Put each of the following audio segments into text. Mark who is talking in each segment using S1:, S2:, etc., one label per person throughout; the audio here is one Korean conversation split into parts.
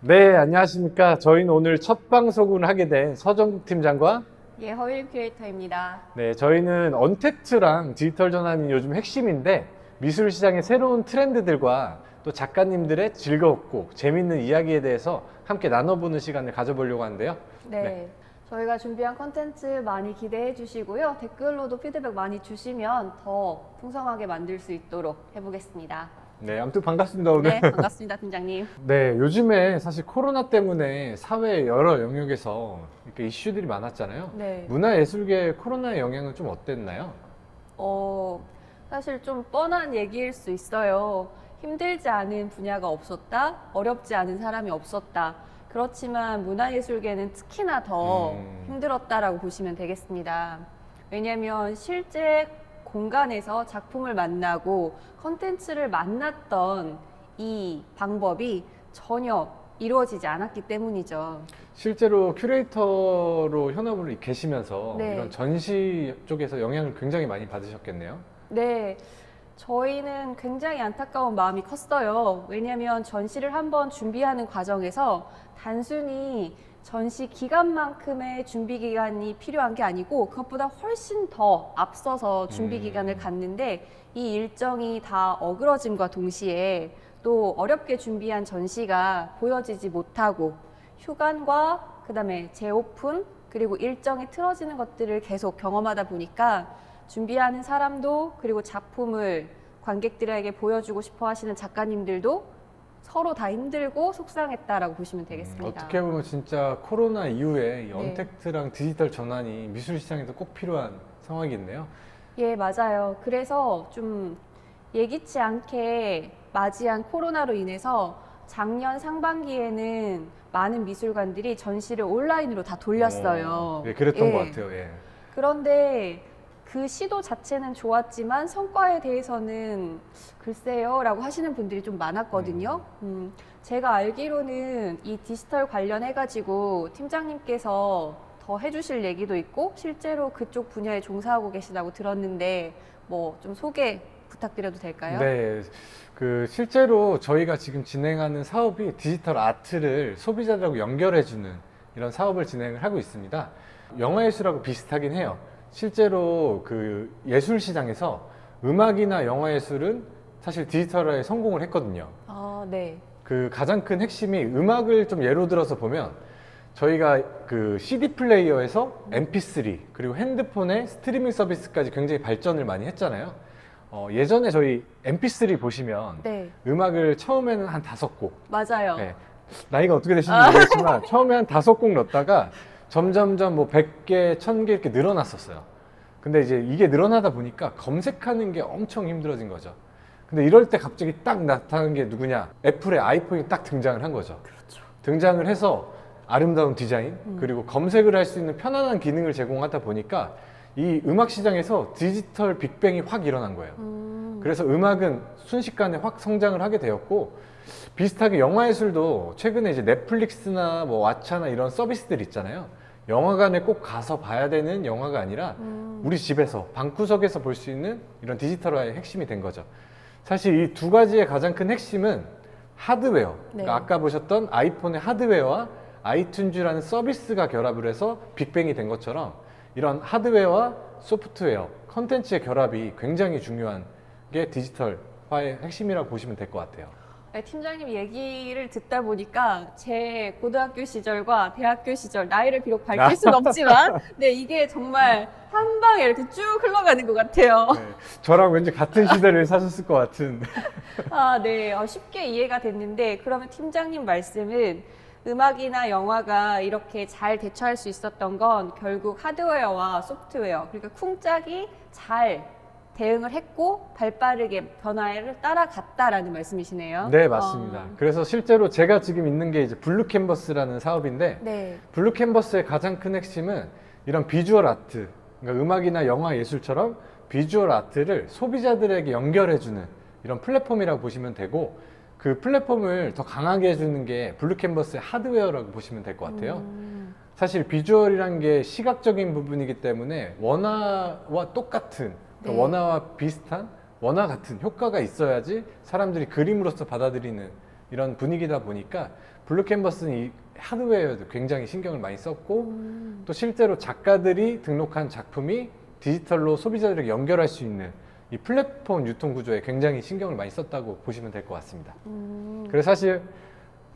S1: 네, 안녕하십니까. 저희는 오늘 첫 방송을 하게 된 서정국 팀장과
S2: 허일 큐레이터입니다.
S1: 네, 저희는 언택트랑 디지털 전환이 요즘 핵심인데 미술 시장의 새로운 트렌드들과 또 작가님들의 즐겁고 재밌는 이야기에 대해서 함께 나눠보는 시간을 가져보려고 하는데요.
S2: 네. 저희가 준비한 컨텐츠 많이 기대해 주시고요. 댓글로도 피드백 많이 주시면 더 풍성하게 만들 수 있도록 해보겠습니다.
S1: 네, 아무튼 반갑습니다, 오늘.
S2: 네, 반갑습니다, 팀장님.
S1: 네, 요즘에 사실 코로나 때문에 사회 여러 영역에서 이렇게 이슈들이 많았잖아요.
S2: 네.
S1: 문화예술계에 코로나의 영향은 좀 어땠나요?
S2: 사실 좀 뻔한 얘기일 수 있어요. 힘들지 않은 분야가 없었다, 어렵지 않은 사람이 없었다. 그렇지만 문화예술계는 특히나 더 힘들었다라고 보시면 되겠습니다. 왜냐하면 실제 공간에서 작품을 만나고 컨텐츠를 만났던 이 방법이 전혀 이루어지지 않았기 때문이죠.
S1: 실제로 큐레이터로 현업을 계시면서
S2: 네.
S1: 이런 전시 쪽에서 영향을 굉장히 많이 받으셨겠네요.
S2: 네, 저희는 굉장히 안타까운 마음이 컸어요. 왜냐하면 전시를 한번 준비하는 과정에서 단순히 전시 기간만큼의 준비 기간이 필요한 게 아니고 그것보다 훨씬 더 앞서서 준비 기간을 갖는데 이 일정이 다 어그러짐과 동시에 또 어렵게 준비한 전시가 보여지지 못하고 휴관과 그다음에 재오픈 그리고 일정이 틀어지는 것들을 계속 경험하다 보니까 준비하는 사람도 그리고 작품을 관객들에게 보여주고 싶어 하시는 작가님들도 서로 다 힘들고 속상했다라고 보시면 되겠습니다.
S1: 어떻게 보면 진짜 코로나 이후에 이
S2: 네.
S1: 언택트랑 디지털 전환이 미술 시장에서 꼭 필요한 상황이겠네요.
S2: 예, 맞아요. 그래서 좀 예기치 않게 맞이한 코로나로 인해서 작년 상반기에는 많은 미술관들이 전시를 온라인으로 다 돌렸어요.
S1: 네, 그랬던
S2: 예.
S1: 것 같아요. 예.
S2: 그런데 그 시도 자체는 좋았지만 성과에 대해서는 글쎄요 라고 하시는 분들이 좀 많았거든요. 제가 알기로는 이 디지털 관련해가지고 팀장님께서 더 해주실 얘기도 있고 실제로 그쪽 분야에 종사하고 계시다고 들었는데 뭐 좀 소개 부탁드려도 될까요?
S1: 네, 실제로 저희가 지금 진행하는 사업이 디지털 아트를 소비자들하고 연결해주는 이런 사업을 진행을 하고 있습니다. 영화예술하고 비슷하긴 해요. 실제로 예술 시장에서 음악이나 영화예술은 사실 디지털화에 성공을 했거든요.
S2: 아, 네.
S1: 가장 큰 핵심이 음악을 좀 예로 들어서 보면 저희가 CD 플레이어에서 MP3 그리고 핸드폰의 스트리밍 서비스까지 굉장히 발전을 많이 했잖아요. 예전에 저희 MP3 보시면
S2: 네.
S1: 음악을 처음에는 한 5곡.
S2: 맞아요.
S1: 네, 나이가 어떻게 되시는지 모르겠지만 처음에 한 5곡 넣었다가 점점점 뭐 100개, 1000개 이렇게 늘어났었어요. 근데 이제 이게 늘어나다 보니까 검색하는 게 엄청 힘들어진 거죠. 근데 이럴 때 갑자기 딱 나타난 게 누구냐? 애플의 아이폰이 딱 등장을 한 거죠.
S2: 그렇죠.
S1: 등장을 해서 아름다운 디자인, 그리고 검색을 할 수 있는 편안한 기능을 제공하다 보니까 이 음악 시장에서 디지털 빅뱅이 확 일어난 거예요. 그래서 음악은 순식간에 확 성장을 하게 되었고, 비슷하게 영화예술도 최근에 이제 넷플릭스나 뭐 왓챠나 이런 서비스들 있잖아요. 영화관에 꼭 가서 봐야 되는 영화가 아니라 우리 집에서 방구석에서 볼 수 있는 이런 디지털화의 핵심이 된 거죠. 사실 이 두 가지의 가장 큰 핵심은 하드웨어.
S2: 네.
S1: 그러니까 아까 보셨던 아이폰의 하드웨어와 아이튠즈라는 서비스가 결합을 해서 빅뱅이 된 것처럼 이런 하드웨어와 소프트웨어, 컨텐츠의 결합이 굉장히 중요한 게 디지털화의 핵심이라고 보시면 될 것 같아요.
S2: 네, 팀장님 얘기를 듣다 보니까 제 고등학교 시절과 대학교 시절 나이를 비록 밝힐 수는 없지만 네, 이게 정말 한 방에 이렇게 쭉 흘러가는 것 같아요.
S1: 네, 저랑 왠지 같은 시대를 사셨을 것 같은.
S2: 아, 네. 쉽게 이해가 됐는데 그러면 팀장님 말씀은 음악이나 영화가 이렇게 잘 대처할 수 있었던 건 결국 하드웨어와 소프트웨어 그러니까 쿵짝이 잘 대응을 했고 발빠르게 변화를 따라갔다라는 말씀이시네요.
S1: 네, 맞습니다. 그래서 실제로 제가 지금 있는 게 이제 블루 캔버스라는 사업인데
S2: 네.
S1: 블루 캔버스의 가장 큰 핵심은 이런 비주얼 아트, 그러니까 음악이나 영화 예술처럼 비주얼 아트를 소비자들에게 연결해주는 이런 플랫폼이라고 보시면 되고, 그 플랫폼을 더 강하게 해주는 게 블루 캔버스의 하드웨어라고 보시면 될 것 같아요. 사실 비주얼이란 게 시각적인 부분이기 때문에 원화와 똑같은,
S2: 네.
S1: 원화와 비슷한, 원화 같은 효과가 있어야지 사람들이 그림으로서 받아들이는 이런 분위기다 보니까 블루 캔버스는 이 하드웨어에도 굉장히 신경을 많이 썼고 또 실제로 작가들이 등록한 작품이 디지털로 소비자들에게 연결할 수 있는 이 플랫폼 유통 구조에 굉장히 신경을 많이 썼다고 보시면 될 것 같습니다. 그래서 사실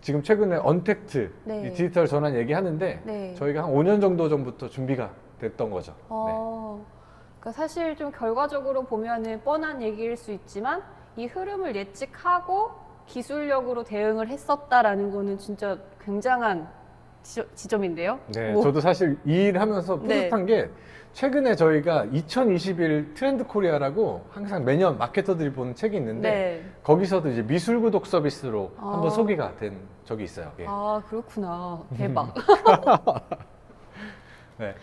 S1: 지금 최근에 언택트
S2: 네.
S1: 이 디지털 전환 얘기하는데
S2: 네.
S1: 저희가 한 5년 정도 전부터 준비가 됐던 거죠.
S2: 그러니까 사실 좀 결과적으로 보면은 뻔한 얘기일 수 있지만 이 흐름을 예측하고 기술력으로 대응을 했었다라는 거는 진짜 굉장한 지점인데요.
S1: 네,
S2: 뭐.
S1: 저도 사실 이 일 하면서 뿌듯한 게 최근에 저희가 2021 트렌드 코리아라고 항상 매년 마케터들이 보는 책이 있는데
S2: 네.
S1: 거기서도 이제 미술 구독 서비스로 한번 소개가 된 적이 있어요. 예.
S2: 아, 그렇구나. 대박.
S1: 네.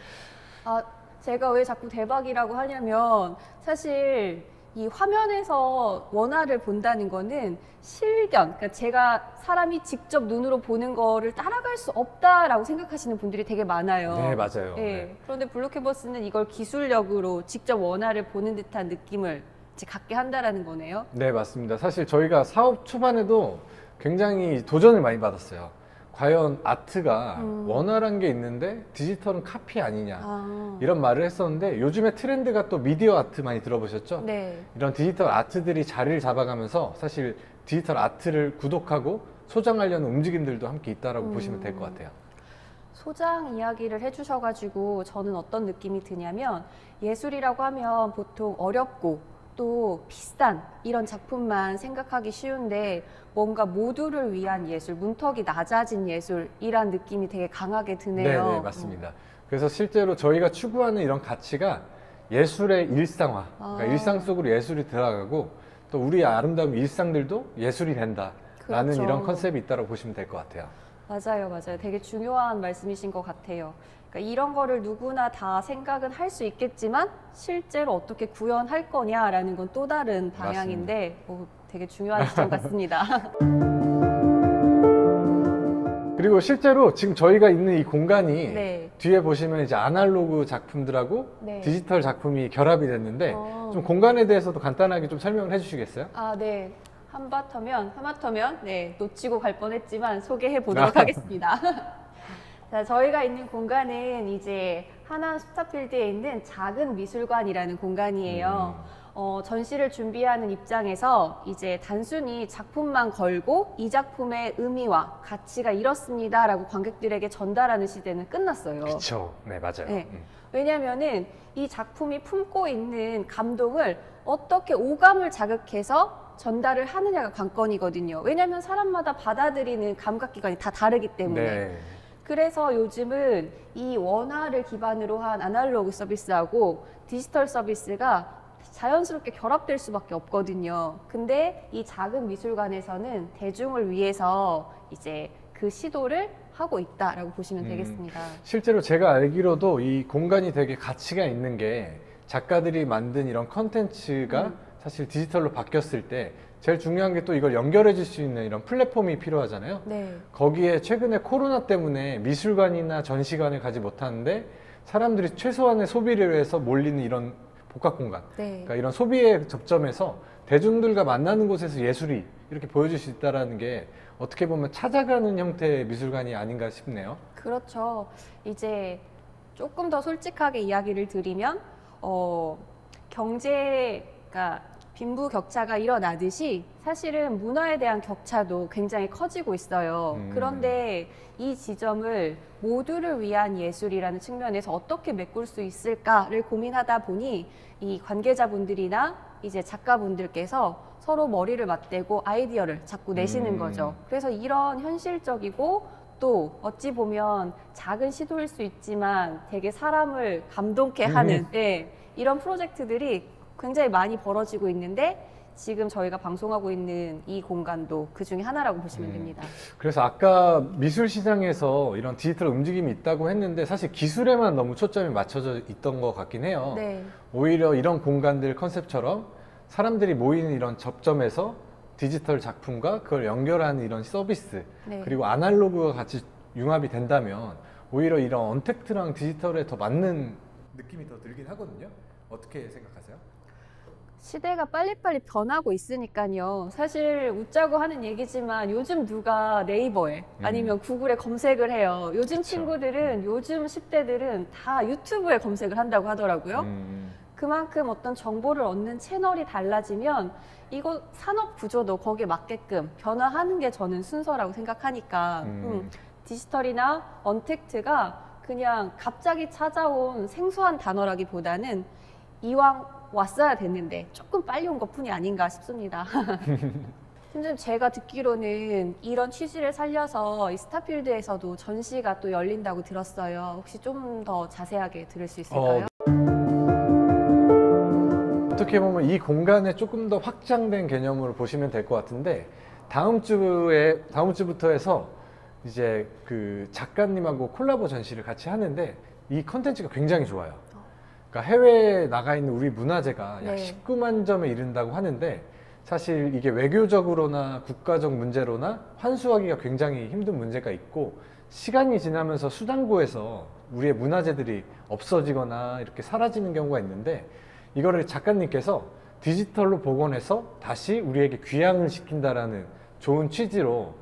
S2: 아, 제가 왜 자꾸 대박이라고 하냐면 사실 이 화면에서 원화를 본다는 거는 실견, 그러니까 제가 사람이 직접 눈으로 보는 거를 따라갈 수 없다라고 생각하시는 분들이 되게 많아요.
S1: 네, 맞아요.
S2: 예.
S1: 네.
S2: 그런데 블루캔버스는 이걸 기술력으로 직접 원화를 보는 듯한 느낌을 이제 갖게 한다라는 거네요.
S1: 네, 맞습니다. 사실 저희가 사업 초반에도 굉장히 도전을 많이 받았어요. 과연 아트가 원활한 게 있는데 디지털은 카피 아니냐 이런 말을 했었는데 요즘에 트렌드가 또 미디어 아트 많이 들어보셨죠?
S2: 네.
S1: 이런 디지털 아트들이 자리를 잡아가면서 사실 디지털 아트를 구독하고 소장하려는 움직임들도 함께 있다라고 보시면 될 것 같아요.
S2: 소장 이야기를 해주셔가지고 저는 어떤 느낌이 드냐면 예술이라고 하면 보통 어렵고 또 비싼 이런 작품만 생각하기 쉬운데 뭔가 모두를 위한 예술, 문턱이 낮아진 예술이란 느낌이 되게 강하게 드네요.
S1: 네, 맞습니다. 그래서 실제로 저희가 추구하는 이런 가치가 예술의 일상화, 그러니까 일상 속으로 예술이 들어가고 또 우리 아름다운 일상들도 예술이 된다라는
S2: 그렇죠.
S1: 이런 컨셉이 있다고 보시면 될 것 같아요.
S2: 맞아요, 맞아요. 되게 중요한 말씀이신 것 같아요. 그러니까 이런 거를 누구나 다 생각은 할 수 있겠지만 실제로 어떻게 구현할 거냐라는 건 또 다른 방향인데 되게 중요한 지점 같습니다.
S1: 그리고 실제로 지금 저희가 있는 이 공간이
S2: 네.
S1: 뒤에 보시면 이제 아날로그 작품들하고
S2: 네.
S1: 디지털 작품이 결합이 됐는데 좀 공간에 대해서도 간단하게 좀 설명을 해주시겠어요?
S2: 아, 네. 하마터면 네, 놓치고 갈 뻔했지만 소개해 보도록 하겠습니다. 자, 저희가 있는 공간은 이제 하남 스타필드에 있는 작은 미술관이라는 공간이에요. 전시를 준비하는 입장에서 이제 단순히 작품만 걸고 이 작품의 의미와 가치가 이렇습니다라고 관객들에게 전달하는 시대는 끝났어요.
S1: 그렇죠. 네, 맞아요.
S2: 네. 왜냐하면은 이 작품이 품고 있는 감동을 어떻게 오감을 자극해서 전달을 하느냐가 관건이거든요. 왜냐하면 사람마다 받아들이는 감각기관이 다 다르기 때문에.
S1: 네.
S2: 그래서 요즘은 이 원화를 기반으로 한 아날로그 서비스하고 디지털 서비스가 자연스럽게 결합될 수밖에 없거든요. 근데 이 작은 미술관에서는 대중을 위해서 이제 그 시도를 하고 있다라고 보시면 되겠습니다.
S1: 실제로 제가 알기로도 이 공간이 되게 가치가 있는 게 작가들이 만든 이런 컨텐츠가 사실 디지털로 바뀌었을 때 제일 중요한 게 또 이걸 연결해 줄 수 있는 이런 플랫폼이 필요하잖아요.
S2: 네.
S1: 거기에 최근에 코로나 때문에 미술관이나 전시관을 가지 못하는데 사람들이 최소한의 소비를 위해서 몰리는 이런 복합 공간,
S2: 네.
S1: 그러니까 이런 소비의 접점에서 대중들과 만나는 곳에서 예술이 이렇게 보여줄 수 있다는 게 어떻게 보면 찾아가는 형태의 미술관이 아닌가 싶네요.
S2: 그렇죠. 이제 조금 더 솔직하게 이야기를 드리면 경제가 빈부격차가 일어나듯이 사실은 문화에 대한 격차도 굉장히 커지고 있어요. 그런데 이 지점을 모두를 위한 예술이라는 측면에서 어떻게 메꿀 수 있을까를 고민하다 보니 이 관계자분들이나 이제 작가분들께서 서로 머리를 맞대고 아이디어를 자꾸 내시는 거죠. 그래서 이런 현실적이고 또 어찌 보면 작은 시도일 수 있지만 되게 사람을 감동케 하는 이런 프로젝트들이 굉장히 많이 벌어지고 있는데 지금 저희가 방송하고 있는 이 공간도 그 중에 하나라고 보시면 됩니다.
S1: 그래서 아까 미술 시장에서 이런 디지털 움직임이 있다고 했는데 사실 기술에만 너무 초점이 맞춰져 있던 것 같긴 해요.
S2: 네.
S1: 오히려 이런 공간들 컨셉처럼 사람들이 모이는 이런 접점에서 디지털 작품과 그걸 연결하는 이런 서비스
S2: 네.
S1: 그리고 아날로그가 같이 융합이 된다면 오히려 이런 언택트랑 디지털에 더 맞는 느낌이 더 들긴 하거든요. 어떻게 생각하세요?
S2: 시대가 빨리빨리 변하고 있으니까요. 사실 웃자고 하는 얘기지만 요즘 누가 네이버에 아니면 구글에 검색을 해요. 요즘
S1: 그쵸.
S2: 친구들은, 요즘 10대들은 다 유튜브에 검색을 한다고 하더라고요. 그만큼 어떤 정보를 얻는 채널이 달라지면 이거 산업 구조도 거기에 맞게끔 변화하는 게 저는 순서라고 생각하니까 디지털이나 언택트가 그냥 갑자기 찾아온 생소한 단어라기보다는 이왕 왔어야 됐는데 조금 빨리 온 것뿐이 아닌가 싶습니다. 팀장님, 제가 듣기로는 이런 취지를 살려서 이 스타필드에서도 전시가 또 열린다고 들었어요. 혹시 좀 더 자세하게 들을 수 있을까요?
S1: 어떻게 보면 이 공간에 조금 더 확장된 개념으로 보시면 될 것 같은데, 다음 주부터 해서 이제 그 작가님하고 콜라보 전시를 같이 하는데 이 컨텐츠가 굉장히 좋아요. 그러니까 해외에 나가 있는 우리 문화재가 약
S2: 네.
S1: 19만 점에 이른다고 하는데, 사실 이게 외교적으로나 국가적 문제로나 환수하기가 굉장히 힘든 문제가 있고, 시간이 지나면서 수당고에서 우리의 문화재들이 없어지거나 이렇게 사라지는 경우가 있는데, 이거를 작가님께서 디지털로 복원해서 다시 우리에게 귀향을 시킨다라는 좋은 취지로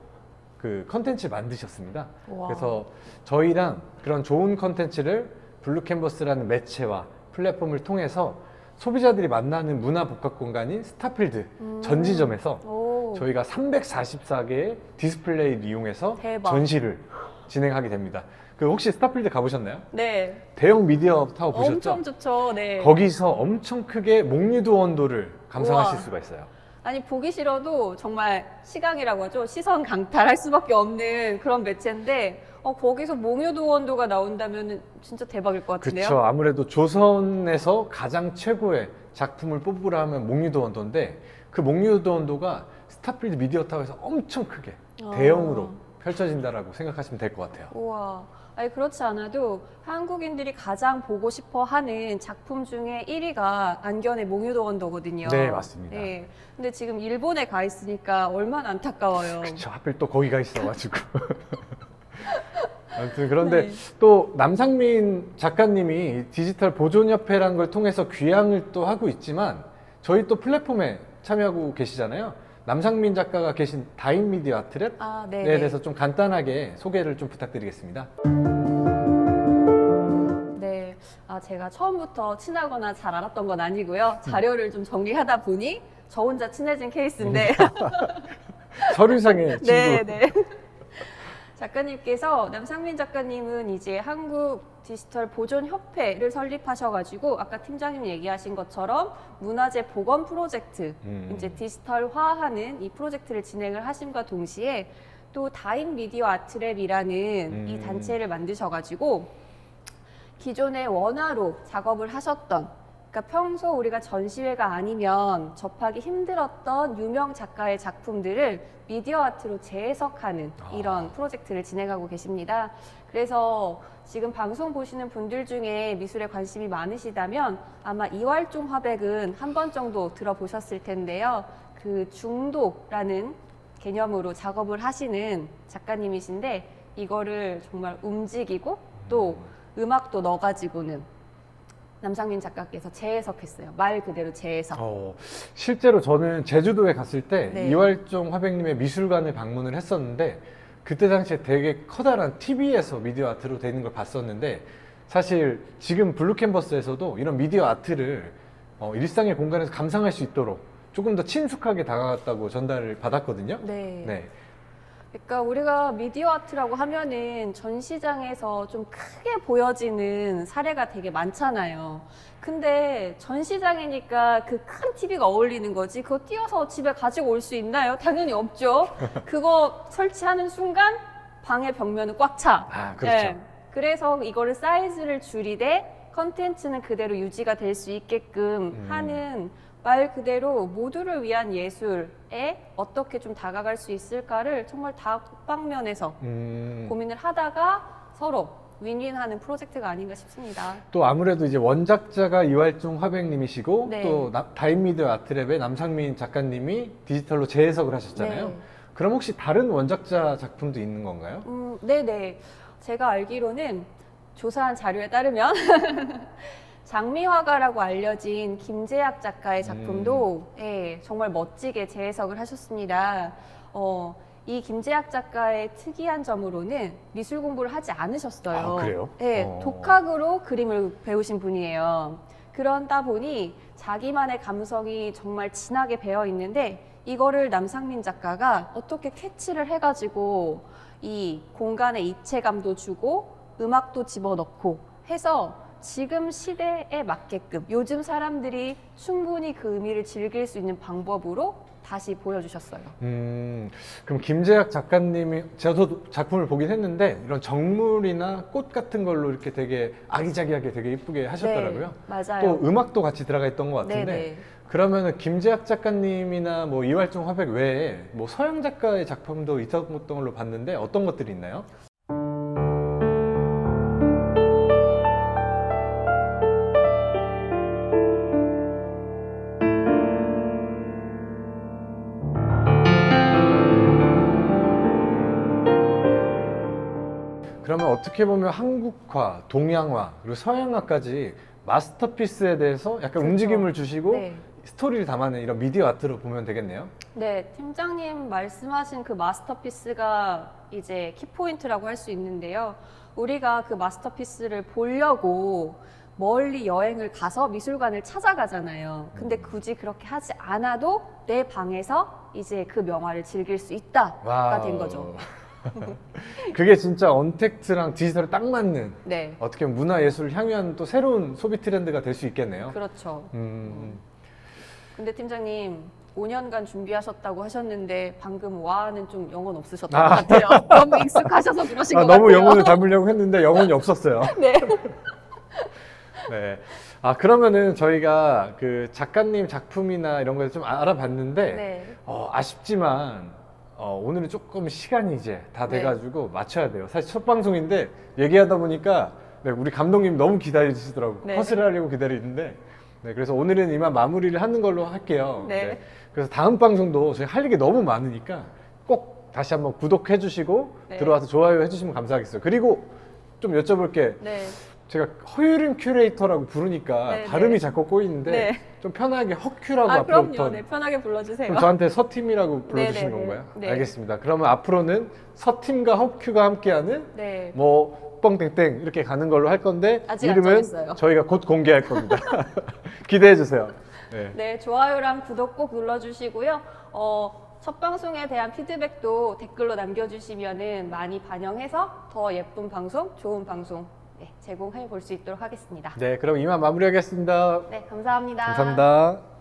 S1: 그 컨텐츠를 만드셨습니다.
S2: 우와.
S1: 그래서 저희랑 그런 좋은 컨텐츠를 블루캔버스라는 매체와 플랫폼을 통해서 소비자들이 만나는 문화 복합 공간인 스타필드 전지점에서
S2: 오.
S1: 저희가 344개의 디스플레이를 이용해서
S2: 대박.
S1: 전시를 진행하게 됩니다. 그 혹시 스타필드 가보셨나요?
S2: 네.
S1: 대형 미디어 타워 보셨죠?
S2: 엄청 좋죠. 네.
S1: 거기서 엄청 크게 목류도 온도를 감상하실
S2: 우와.
S1: 수가 있어요.
S2: 아니, 보기 싫어도 정말 시각이라고 하죠. 시선 강탈할 수밖에 없는 그런 매체인데 거기서 몽유도 원도가 나온다면 진짜 대박일 것 같은데요.
S1: 그렇죠. 아무래도 조선에서 가장 최고의 작품을 뽑으라 하면 목류도 원도인데, 그 목류도 원도가 스타필드 미디어 타워에서 엄청 크게 대형으로 펼쳐진다라고 생각하시면 될 것 같아요.
S2: 우와. 아니, 그렇지 않아도 한국인들이 가장 보고 싶어 하는 작품 중에 1위가 안견의 몽유도 원도거든요.
S1: 네, 맞습니다.
S2: 네. 근데 지금 일본에 가 있으니까 얼마나 안타까워요.
S1: 그렇죠. 하필 또 거기가 있어가지고. 아무튼 그런데
S2: 네.
S1: 또 남상민 작가님이 디지털 보존협회라는 걸 통해서 귀향을 또 하고 있지만, 저희 또 플랫폼에 참여하고 계시잖아요. 남상민 작가가 계신 다인미디어 아트랩에
S2: 네.
S1: 대해서 좀 간단하게 소개를 좀 부탁드리겠습니다.
S2: 네. 제가 처음부터 친하거나 잘 알았던 건 아니고요. 자료를 좀 정리하다 보니 저 혼자 친해진 케이스인데.
S1: 서류상의 친구.
S2: 네, 네. 작가님께서, 남상민 작가님은 이제 한국 디지털 보존협회를 설립하셔가지고 아까 팀장님 얘기하신 것처럼 문화재 복원 프로젝트, 이제 디지털화하는 이 프로젝트를 진행을 하심과 동시에 또 다인 미디어 아트랩이라는 이 단체를 만드셔가지고 기존에 원화로 작업을 하셨던, 그러니까 평소 우리가 전시회가 아니면 접하기 힘들었던 유명 작가의 작품들을 미디어 아트로 재해석하는 이런 프로젝트를 진행하고 계십니다. 그래서 지금 방송 보시는 분들 중에 미술에 관심이 많으시다면 아마 이활종 화백은 한 번 정도 들어보셨을 텐데요. 그 중도라는 개념으로 작업을 하시는 작가님이신데, 이거를 정말 움직이고 또 음악도 넣어가지고는 남상민 작가께서 재해석했어요. 말 그대로 재해석.
S1: 실제로 저는 제주도에 갔을 때
S2: 네.
S1: 이활종 화백님의 미술관을 방문을 했었는데, 그때 당시에 되게 커다란 TV에서 미디어 아트로 되어 있는 걸 봤었는데, 사실 지금 블루캔버스에서도 이런 미디어 아트를 일상의 공간에서 감상할 수 있도록 조금 더 친숙하게 다가갔다고 전달을 받았거든요.
S2: 네.
S1: 네.
S2: 그러니까 우리가 미디어 아트라고 하면은 전시장에서 좀 크게 보여지는 사례가 되게 많잖아요. 근데 전시장이니까 그 큰 TV가 어울리는 거지, 그거 띄어서 집에 가지고 올 수 있나요? 당연히 없죠. 그거 설치하는 순간 방의 벽면은 꽉 차.
S1: 그렇죠.
S2: 그래서 이거를 사이즈를 줄이되 컨텐츠는 그대로 유지가 될 수 있게끔 하는, 말 그대로 모두를 위한 예술에 어떻게 좀 다가갈 수 있을까를 정말 다방면에서 고민을 하다가 서로 윈윈하는 프로젝트가 아닌가 싶습니다.
S1: 또 아무래도 이제 원작자가 이활종 화백님이시고,
S2: 네.
S1: 또 다인미디어 아트랩의 남상민 작가님이 디지털로 재해석을 하셨잖아요.
S2: 네.
S1: 그럼 혹시 다른 원작자 작품도 있는 건가요?
S2: 네네. 제가 알기로는 조사한 자료에 따르면 장미화가라고 알려진 김재학 작가의 작품도 예, 정말 멋지게 재해석을 하셨습니다. 이 김재학 작가의 특이한 점으로는 미술 공부를 하지 않으셨어요.
S1: 아, 그래요?
S2: 네, 독학으로 그림을 배우신 분이에요. 그러다 보니 자기만의 감성이 정말 진하게 배어 있는데 이거를 남상민 작가가 어떻게 캐치를 해가지고 이 공간의 입체감도 주고 음악도 집어넣고 해서 지금 시대에 맞게끔 요즘 사람들이 충분히 그 의미를 즐길 수 있는 방법으로 다시 보여주셨어요.
S1: 그럼 김재학 작가님이 저도 작품을 보긴 했는데 이런 정물이나 꽃 같은 걸로 이렇게 되게 아기자기하게 되게 이쁘게 하셨더라고요.
S2: 네, 맞아요.
S1: 또 음악도 같이 들어가 있던 것 같은데
S2: 네네.
S1: 그러면은 김재학 작가님이나 뭐 이활종 화백 외에 뭐 서양 작가의 작품도 있었던 걸로 봤는데 어떤 것들이 있나요? 그러면 어떻게 보면 한국화, 동양화, 그리고 서양화까지 마스터피스에 대해서 약간
S2: 그렇죠.
S1: 움직임을 주시고
S2: 네.
S1: 스토리를 담아낸 이런 미디어 아트로 보면 되겠네요.
S2: 네, 팀장님 말씀하신 그 마스터피스가 이제 키포인트라고 할 수 있는데요. 우리가 그 마스터피스를 보려고 멀리 여행을 가서 미술관을 찾아가잖아요. 근데 굳이 그렇게 하지 않아도 내 방에서 이제 그 명화를 즐길 수 있다가 된 거죠.
S1: 그게 진짜 언택트랑 디지털에 딱 맞는
S2: 네,
S1: 어떻게 보면 문화예술을 향유한 또 새로운 소비 트렌드가 될 수 있겠네요.
S2: 그렇죠.
S1: 음,
S2: 근데 팀장님 5년간 준비하셨다고 하셨는데 방금 와는 좀 영혼 없으셨던
S1: 아.
S2: 것 같아요. 너무 익숙하셔서 그러신 것
S1: 너무
S2: 같아요.
S1: 영혼을 담으려고 했는데 영혼이 없었어요.
S2: 네.
S1: 네. 그러면은 저희가 그 작가님 작품이나 이런 걸 좀 알아봤는데
S2: 네.
S1: 아쉽지만 오늘은 조금 시간이 이제 다
S2: 네.
S1: 돼가지고 맞춰야 돼요. 사실 첫 방송인데 얘기하다 보니까 네, 우리 감독님 너무 기다리시더라고요.
S2: 네.
S1: 컷을 하려고 기다리는데 네, 그래서 오늘은 이만 마무리를 하는 걸로 할게요.
S2: 네.
S1: 그래서 다음 방송도 저희 할 얘기 너무 많으니까 꼭 다시 한번 구독해 주시고
S2: 네.
S1: 들어와서 좋아요 해주시면 감사하겠어요. 그리고 좀 여쭤볼 게
S2: 네.
S1: 제가 허유림 큐레이터라고 부르니까
S2: 네,
S1: 발음이
S2: 네.
S1: 자꾸 꼬이는데
S2: 네.
S1: 좀 편하게 허큐라고
S2: 그럼요.
S1: 앞으로부터
S2: 네, 편하게 불러주세요.
S1: 그럼 저한테 서팀이라고 불러주시는
S2: 네, 네,
S1: 건가요?
S2: 네.
S1: 알겠습니다. 그러면 앞으로는 서팀과 허큐가 함께하는
S2: 네.
S1: 뭐 뻥땡땡 이렇게 가는 걸로 할 건데
S2: 아직 안
S1: 이름은
S2: 정했어요.
S1: 저희가 곧 공개할 겁니다. 기대해 주세요. 네.
S2: 네, 좋아요랑 구독 꼭 눌러주시고요. 첫 방송에 대한 피드백도 댓글로 남겨주시면은 많이 반영해서 더 예쁜 방송, 좋은 방송 제공해 볼 수 있도록 하겠습니다.
S1: 네, 그럼 이만 마무리하겠습니다.
S2: 네, 감사합니다.
S1: 감사합니다.